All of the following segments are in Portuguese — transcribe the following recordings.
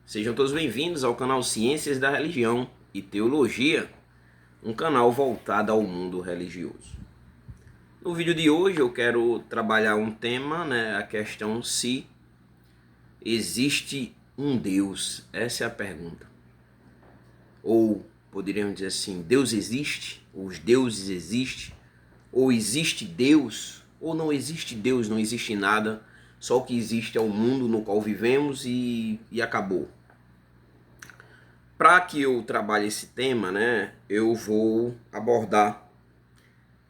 Sejam todos bem-vindos ao canal Ciências da Religião e Teologia, um canal voltado ao mundo religioso. No vídeo de hoje eu quero trabalhar um tema, a questão se existe um Deus. Essa é a pergunta. Ou poderíamos dizer assim, Deus existe? Os deuses existem? Ou existe Deus? Ou não existe Deus, não existe nada? Só o que existe é o mundo no qual vivemos e acabou. Para que eu trabalhe esse tema, eu vou abordar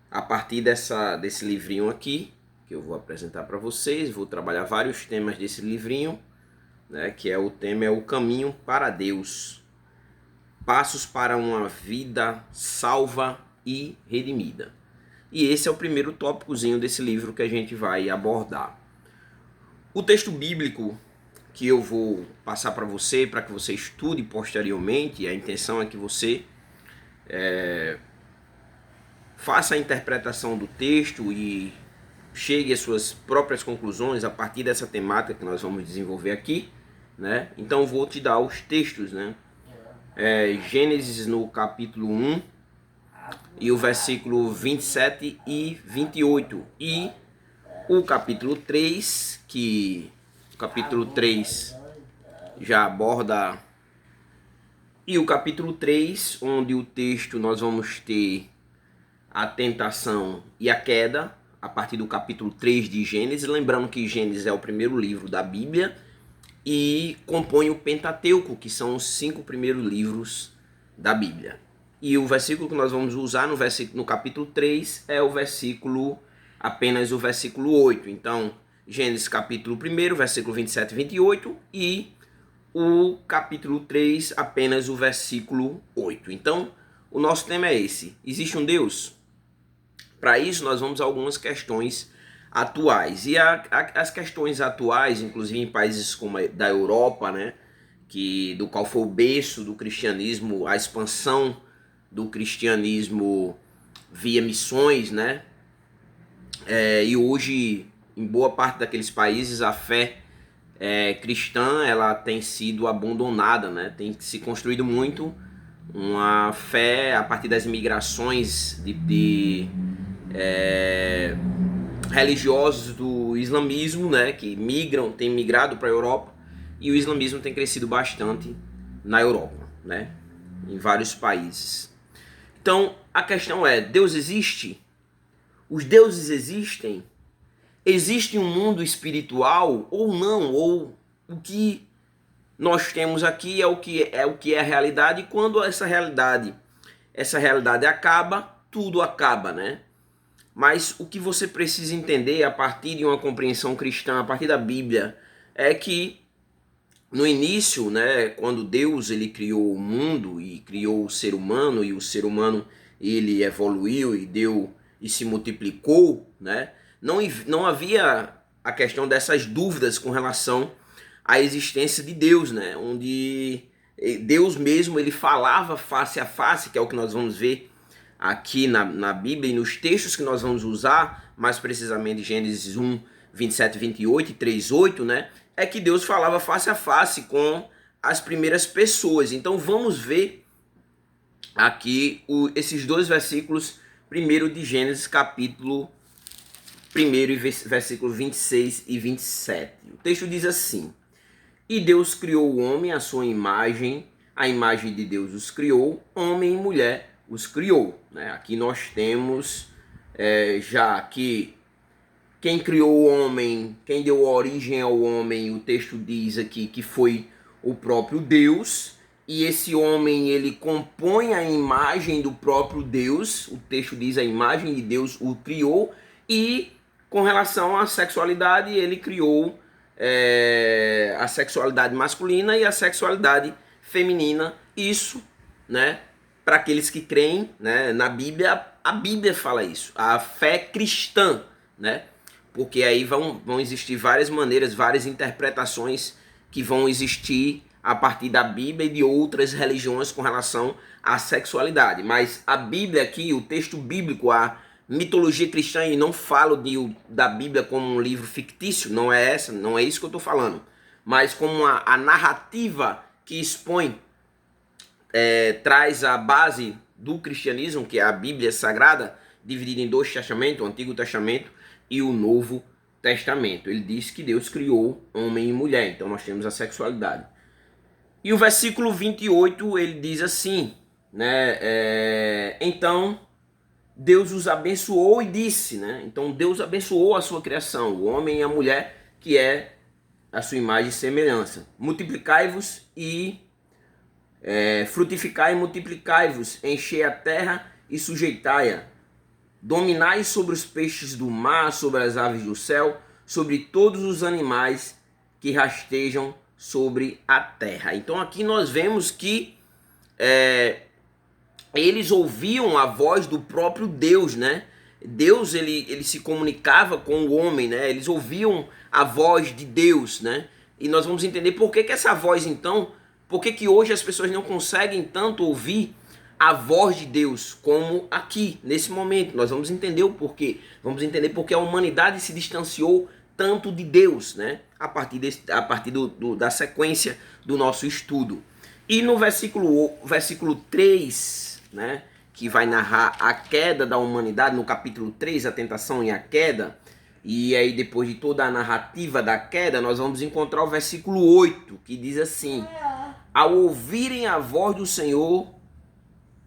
a partir desse livrinho aqui, que eu vou apresentar para vocês. Vou trabalhar vários temas desse livrinho, que o tema é o caminho para Deus. Passos para uma vida salva e redimida. E esse é o primeiro tópicozinho desse livro que a gente vai abordar. O texto bíblico que eu vou passar para que você estude posteriormente, a intenção é que você faça a interpretação do texto e chegue às suas próprias conclusões a partir dessa temática que nós vamos desenvolver aqui, Então vou te dar os textos, Gênesis no capítulo 1 e o versículo 27 e 28 e o capítulo 3, que o capítulo 3 já aborda, e o capítulo 3, onde o texto nós vamos ter a tentação e a queda, a partir do capítulo 3 de Gênesis, lembrando que Gênesis é o primeiro livro da Bíblia e compõe o Pentateuco, que são os 5 primeiros livros da Bíblia. E o versículo que nós vamos usar no capítulo 3 é apenas o versículo 8. Então, Gênesis capítulo 1, versículo 27 e 28, e o capítulo 3, apenas o versículo 8. Então, o nosso tema é esse: existe um Deus? Para isso, nós vamos a algumas questões atuais. E as questões atuais, inclusive em países como da Europa, do qual foi o berço do cristianismo, a expansão do cristianismo via missões, e hoje, em boa parte daqueles países, a fé cristã ela tem sido abandonada, Tem se construído muito uma fé a partir das migrações de religiosos do islamismo, que têm migrado para a Europa, e o islamismo tem crescido bastante na Europa, em vários países. Então, a questão é, Deus existe? Os deuses existem? Existe um mundo espiritual ou não? Ou o que nós temos aqui é o que é a realidade, e quando essa realidade acaba, tudo acaba, Mas o que você precisa entender a partir de uma compreensão cristã, a partir da Bíblia, é que no início, quando Deus ele criou o mundo e criou o ser humano, e o ser humano ele evoluiu e se multiplicou, não havia a questão dessas dúvidas com relação à existência de Deus, onde Deus mesmo ele falava face a face, que é o que nós vamos ver aqui na Bíblia e nos textos que nós vamos usar, mais precisamente Gênesis 1, 27 e 28 e 3, 8, é que Deus falava face a face com as primeiras pessoas. Então vamos ver aqui esses dois versículos, primeiro de Gênesis capítulo 1, versículo 26 e 27. O texto diz assim: E Deus criou o homem à sua imagem, a imagem de Deus os criou, homem e mulher os criou. Aqui nós temos já que quem criou o homem, quem deu origem ao homem, o texto diz aqui que foi o próprio Deus, e esse homem ele compõe a imagem do próprio Deus, o texto diz a imagem de Deus o criou, e com relação à sexualidade ele criou a sexualidade masculina e a sexualidade feminina. Isso, para aqueles que creem, na Bíblia, a Bíblia fala isso, a fé cristã, porque aí vão existir várias maneiras, várias interpretações que vão existir a partir da Bíblia e de outras religiões com relação à sexualidade. Mas a Bíblia aqui, o texto bíblico, a mitologia cristã, e não falo da Bíblia como um livro fictício, não é isso que eu estou falando, mas como a narrativa que expõe, traz a base do cristianismo, que é a Bíblia Sagrada, dividida em dois testamentos, o Antigo Testamento e o Novo Testamento. Ele diz que Deus criou homem e mulher, então nós temos a sexualidade. E o versículo 28, ele diz assim, né? Então Deus os abençoou e disse, né? Então Deus abençoou a sua criação, o homem e a mulher, que é a sua imagem e semelhança. Multiplicai-vos e frutificai e multiplicai-vos, enchei a terra e sujeitai-a. Dominai sobre os peixes do mar, sobre as aves do céu, sobre todos os animais que rastejam sobre a terra. Então aqui nós vemos que eles ouviam a voz do próprio Deus, né? Deus, ele se comunicava com o homem, né? Eles ouviam a voz de Deus, né? E nós vamos entender por que essa voz, então, por que hoje as pessoas não conseguem tanto ouvir a voz de Deus como aqui, nesse momento. Nós vamos entender o porquê. Vamos entender porque a humanidade se distanciou tanto de Deus, né? A partir da sequência do nosso estudo. E no versículo 3, né, que vai narrar a queda da humanidade, no capítulo 3, a tentação e a queda, e aí depois de toda a narrativa da queda, nós vamos encontrar o versículo 8, que diz assim: ao ouvirem a voz do Senhor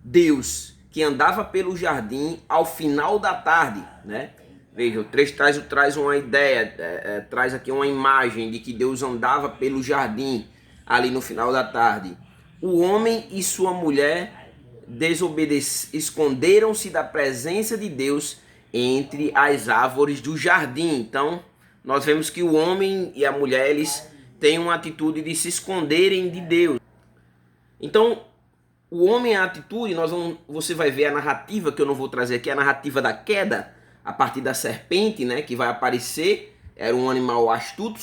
Deus, que andava pelo jardim ao final da tarde, né? Veja, o trecho traz uma ideia, traz aqui uma imagem de que Deus andava pelo jardim ali no final da tarde. O homem e sua mulher esconderam-se da presença de Deus entre as árvores do jardim. Então, nós vemos que o homem e a mulher, eles têm uma atitude de se esconderem de Deus. Então, o homem, a atitude, você vai ver a narrativa, que eu não vou trazer aqui, a narrativa da queda, a partir da serpente, né, que vai aparecer. Era um animal astuto,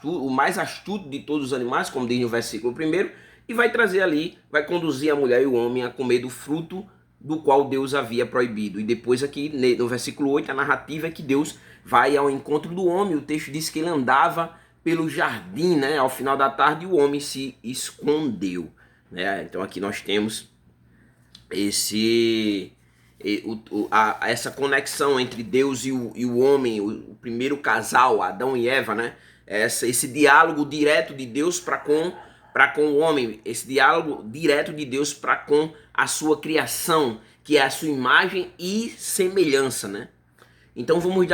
o mais astuto de todos os animais, como diz no versículo 1, e vai trazer ali, vai conduzir a mulher e o homem a comer do fruto do qual Deus havia proibido. E depois aqui, no versículo 8, a narrativa é que Deus vai ao encontro do homem. O texto diz que ele andava pelo jardim, né, ao final da tarde, e o homem se escondeu. Então aqui nós temos essa conexão entre Deus e o homem, o primeiro casal, Adão e Eva, né? Esse diálogo direto de Deus para com o homem, esse diálogo direto de Deus para com a sua criação, que é a sua imagem e semelhança, né? Então vamos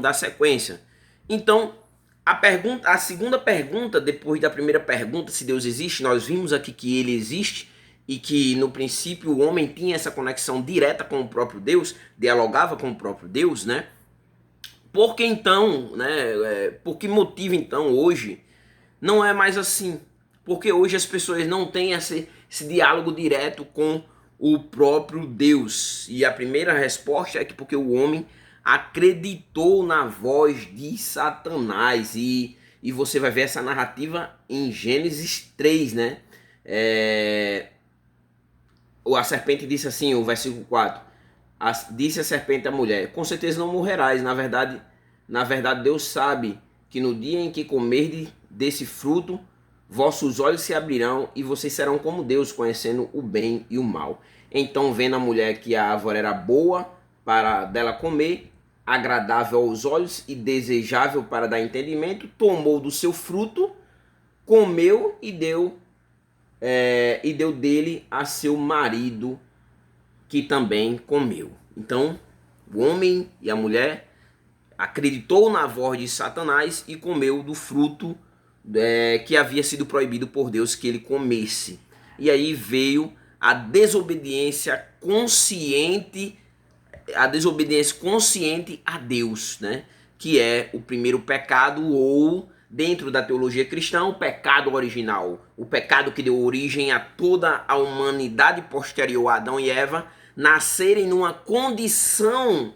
dar sequência. Então a segunda pergunta, depois da primeira pergunta, se Deus existe, nós vimos aqui que ele existe e que no princípio o homem tinha essa conexão direta com o próprio Deus, dialogava com o próprio Deus, né? Por que então, né? Por que motivo então hoje não é mais assim? Porque hoje as pessoas não têm esse diálogo direto com o próprio Deus. E a primeira resposta é que porque o homem acreditou na voz de Satanás. E você vai ver essa narrativa em Gênesis 3, né? A serpente disse assim, o versículo 4. Disse a serpente à mulher: com certeza não morrerás. Na verdade, Deus sabe que no dia em que comerdes desse fruto, vossos olhos se abrirão e vocês serão como Deus, conhecendo o bem e o mal. Então, vendo a mulher que a árvore era boa para dela comer, agradável aos olhos e desejável para dar entendimento, tomou do seu fruto, comeu e deu dele a seu marido, que também comeu. Então, o homem e a mulher acreditou na voz de Satanás e comeu do fruto que havia sido proibido por Deus que ele comesse. E aí veio a desobediência consciente a Deus, né? Que é o primeiro pecado, ou dentro da teologia cristã, o pecado original, o pecado que deu origem a toda a humanidade posterior a Adão e Eva nascerem numa condição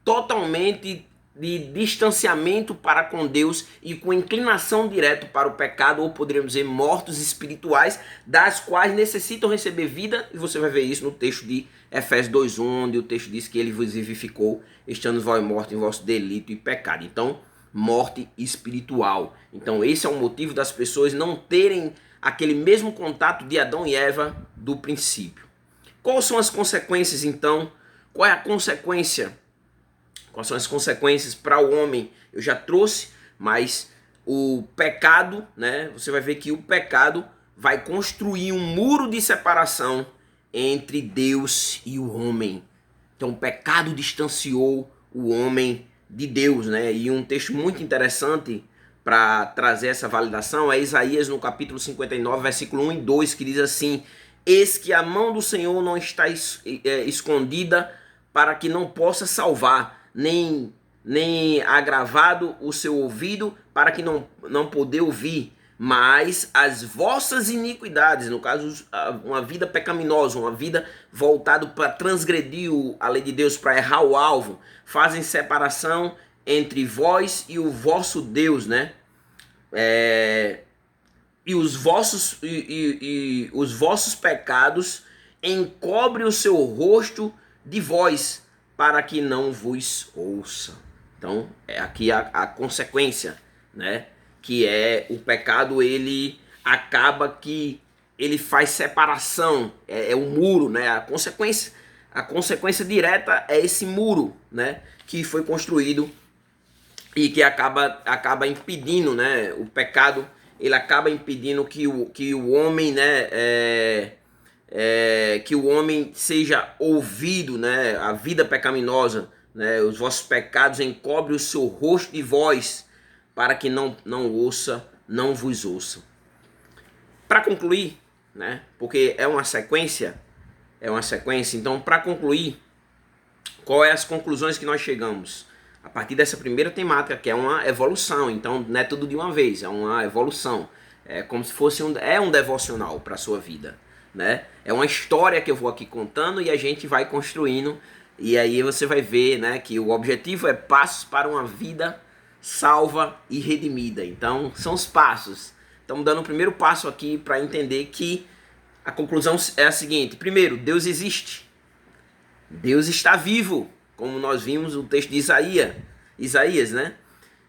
totalmente de distanciamento para com Deus e com inclinação direto para o pecado, ou poderíamos dizer mortos espirituais, das quais necessitam receber vida. E você vai ver isso no texto de Efésios 2:1, onde o texto diz que ele vos vivificou, estando vós mortos em vosso delito e pecado. Então morte espiritual. Então esse é o motivo das pessoas não terem aquele mesmo contato de Adão e Eva do princípio. Quais são as consequências então? Qual é a consequência? Quais são as consequências para o homem? Eu já trouxe, mas o pecado, né? Você vai ver que o pecado vai construir um muro de separação entre Deus e o homem. Então o pecado distanciou o homem de Deus, né? E um texto muito interessante para trazer essa validação é Isaías no capítulo 59, versículo 1 e 2, que diz assim: eis que a mão do Senhor não está escondida para que não possa salvar, nem agravado o seu ouvido para que não poder ouvir, mas as vossas iniquidades, no caso uma vida pecaminosa, uma vida voltada para transgredir a lei de Deus, para errar o alvo, fazem separação entre vós e o vosso Deus, né? E os vossos pecados encobre o seu rosto de vós, para que não vos ouça. Então, é aqui a consequência, né? Que é o pecado, ele acaba que ele faz separação, é o muro, né? A consequência direta é esse muro, né? Que foi construído e que acaba impedindo, né? O pecado, ele acaba impedindo que o homem, né? Que o homem seja ouvido, né? A vida pecaminosa, né? Os vossos pecados encobrem o seu rosto de vós, para que não ouça, não vos ouça. Para concluir, né? Porque é uma sequência, então para concluir, qual é as conclusões que nós chegamos? A partir dessa primeira temática, que é uma evolução, então não é tudo de uma vez, é uma evolução. É como se fosse um devocional para a sua vida, né? É uma história que eu vou aqui contando e a gente vai construindo, e aí você vai ver, né, que o objetivo é passos para uma vida salva e redimida. Então são os passos. Estamos dando o primeiro passo aqui para entender que a conclusão é a seguinte: primeiro, Deus existe, Deus está vivo, como nós vimos no texto de Isaías, né?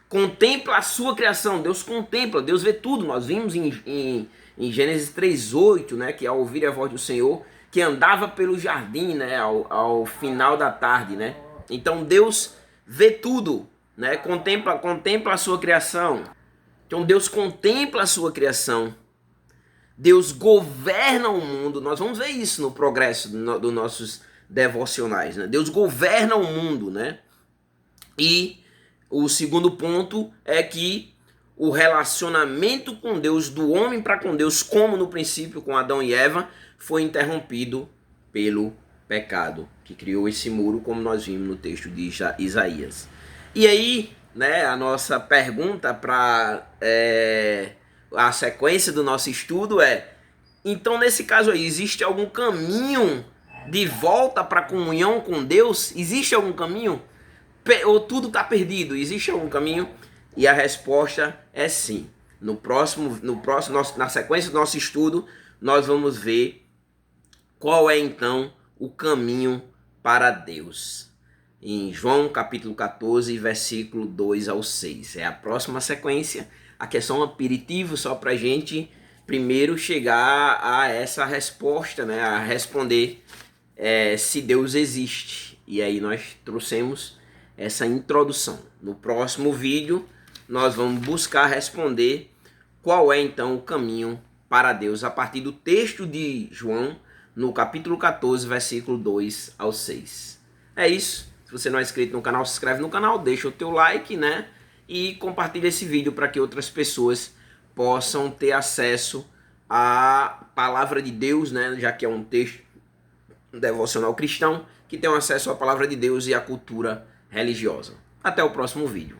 Contempla a sua criação, Deus contempla, Deus vê tudo. Nós vimos em Gênesis 3:8, né, que ao ouvir a voz do Senhor, que andava pelo jardim, né, ao final da tarde, né? Então Deus vê tudo, né? Contempla a sua criação. Então Deus contempla a sua criação. Deus governa o mundo. Nós vamos ver isso no progresso dos nossos devocionais, né? Deus governa o mundo, né? E o segundo ponto é que o relacionamento com Deus, do homem para com Deus, como no princípio com Adão e Eva, foi interrompido pelo pecado, que criou esse muro, como nós vimos no texto de Isaías. E aí, né, a nossa pergunta para a sequência do nosso estudo é: então nesse caso aí, existe algum caminho de volta para a comunhão com Deus? Existe algum caminho? Ou tudo está perdido? Existe algum caminho? E a resposta é sim. Na sequência do nosso estudo, nós vamos ver qual é então o caminho para Deus. Em João capítulo 14, versículo 2 ao 6. É a próxima sequência. Aqui é só um aperitivo, só para a gente primeiro chegar a essa resposta, né? A responder se Deus existe. E aí nós trouxemos essa introdução. No próximo vídeo, nós vamos buscar responder qual é então o caminho para Deus a partir do texto de João, no capítulo 14, versículo 2 ao 6. É isso. Se você não é inscrito no canal, se inscreve no canal, deixa o teu like, né? E compartilha esse vídeo para que outras pessoas possam ter acesso à palavra de Deus, né? Já que é um texto devocional cristão, que tem acesso à palavra de Deus e à cultura religiosa. Até o próximo vídeo.